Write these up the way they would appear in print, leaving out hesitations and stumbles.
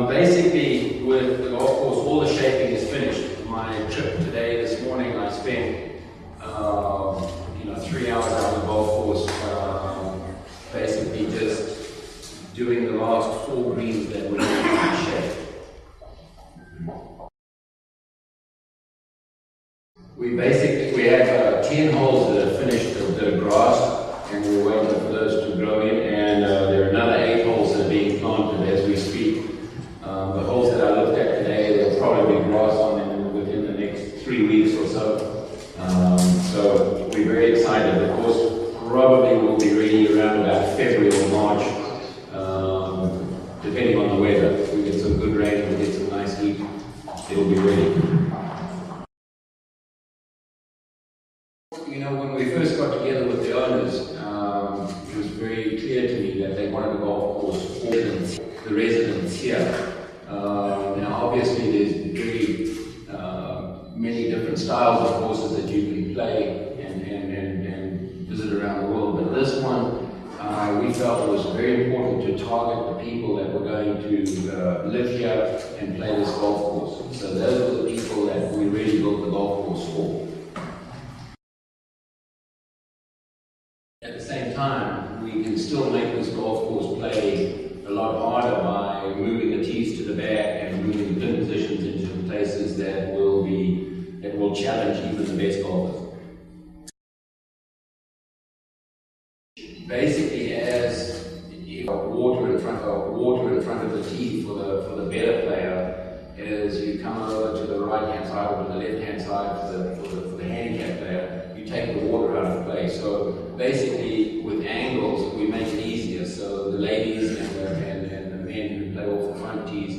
Basically, with the golf course, all the shaping is finished. My trip today, this morning, I spent 3 hours out on the golf course, basically just doing the last 4 greens that were in shape. We have 10 holes that are finished that are grass, and we're waiting for those to grow in, and there are another 8 holes that are being planted as we speak. The holes that I looked at today, there'll probably be grass on them within the next 3 weeks or so. So we're very excited. The course probably will be ready around about February or March, depending on the weather. If we get some good rain, we get some nice heat, it'll be ready. When we first got together with the owners, it was very clear to me that they wanted a golf course for the residents here. Now obviously there's very many different styles of courses that you can play and visit around the world, but this one we felt it was very important to target the people that were going to live here and play this golf course. So those were the people that we really built the golf course for. At the same time, we can still make this golf course play a lot harder by moving the tees to the back and moving the pin positions into places that will challenge even the best golfers. Basically, as water in front of the tee for the better player, as you come over to the right hand side or to the left hand side for the handicap player, you take the water out of play. So basically, with angles, we make it easier. So the ladies and the men who play off the front tees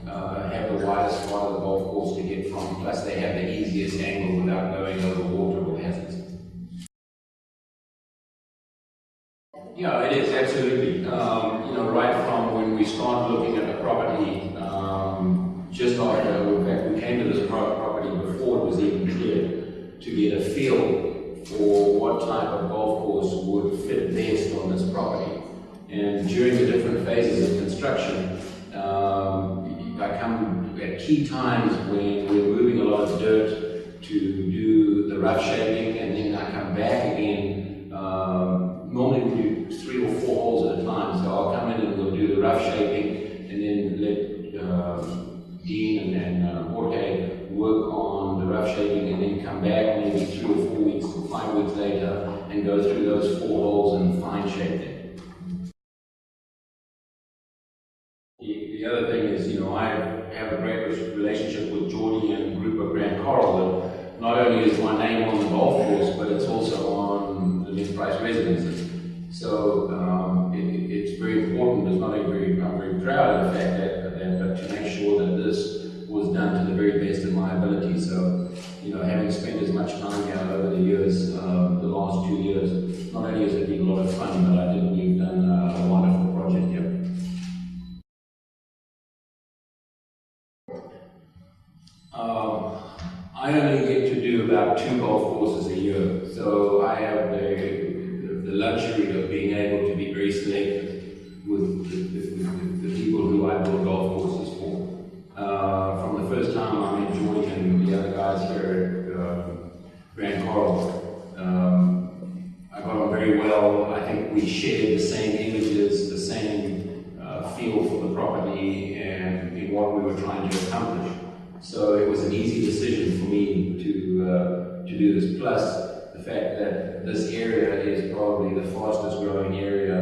have the widest part of the golf course to get from. Plus, they have the easiest angle without going over water or hazards. Yeah, it is absolutely. Right from when we started looking at the property, just after, in fact, we came to this property before it was even cleared, to get a feel for what type of golf course would fit best on this property. And during the different phases of construction, I come at key times when we're moving a lot of dirt to do the rough shaping, and then I come back again. Normally we do 3 or 4 holes at a time, so I'll come in and we'll do the rough shaping, and then let Dean and Jorge work on the rough shaping, and then come back maybe 3 or 4 weeks or 5 weeks later and go through those 4 holes and fine shape them. The other thing is, I have a great relationship with Geordie and the group of Grand Coral. That not only is my name on the golf course, but it's also on the Miss Price residences. So it's very important. It's not I'm very proud of the fact that, but to make sure that this was done to the very best of my ability. So, having spent as much time here over the years, the last 2 years, not only has it been a lot of fun, but I think we've done a wonderful project here. I only get to do about 2 golf courses a year, so I have the luxury of being able to be very selective with the people who I build golf courses for. From the first time I met George and the other guys here at Grand Coral, I got on very well. I think we shared the same images, the same feel for the property and in what we were trying to accomplish. So it was an easy decision for me to do this. Plus the fact that this area is probably the fastest growing area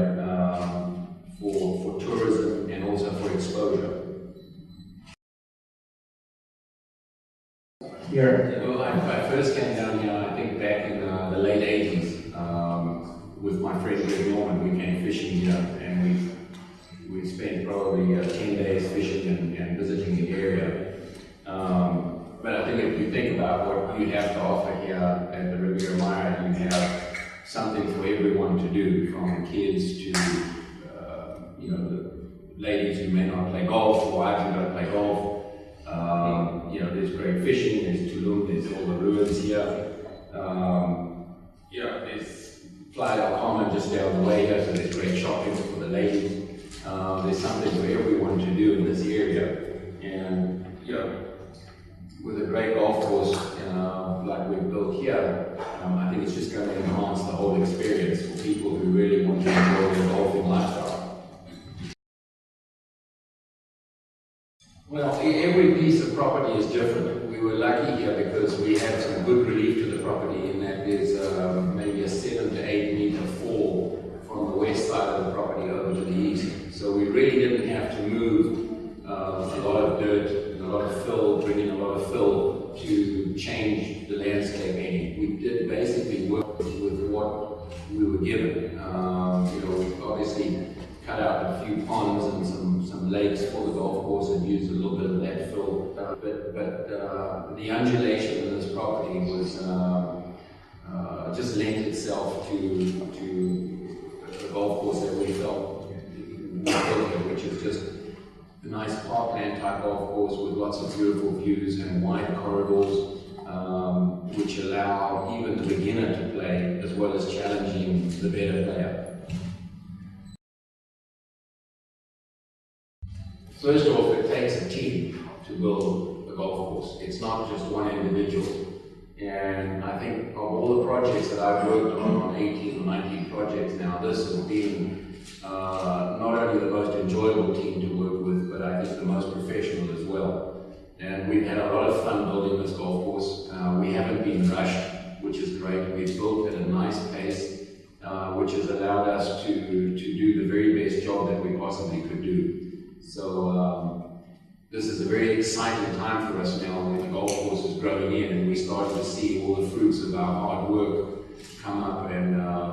for tourism and also for exposure. Here. I first came down here, I think back in the late 80s with my friend Greg Norman. We came fishing here, and we spent probably 10 days fishing and visiting the area. But I think if you think about what you have to offer here at the Riviera Maya, you have something for everyone to do, from kids to the ladies who may not play golf, wives who don't play golf. There's great fishing, there's Tulum, there's all the ruins here. There's Playa del Carmen just down the way here, so there's great shopping for the ladies. There's something for everyone to do in this area, and with a great golf course like we've built here, I think it's just going to enhance the whole experience for people who really want to enjoy the golfing lifestyle. Well, every piece of property is different. We were lucky here because we had some good relief to the property in that there's maybe a 7 to 8 meter fall from the west side of the property over to the east. So we really didn't have to move a lot of dirt and a lot of fill, bring in a lot of fill to change the landscape any. We did basically work with what we were given. We obviously cut out a few ponds and some lakes for the golf course and used a little bit of that fill. But the undulation in this property was just lent itself to a golf course that we felt which is just a nice parkland type golf course with lots of beautiful views and wide corridors, which allow even the beginner to play as well as challenging the better player. First off, it takes a team to build a golf course. It's not just one individual. And I think of all the projects that I've worked on 18 or 19 projects now, this has been not only the most enjoyable team to work with, but I think the most professional as well. And we've had a lot of fun building this golf course. We haven't been rushed, which is great. We've built at a nice pace, which has allowed us to do the very best job that we possibly could do. So this is a very exciting time for us now when the golf course is growing in and we start to see all the fruits of our hard work come up and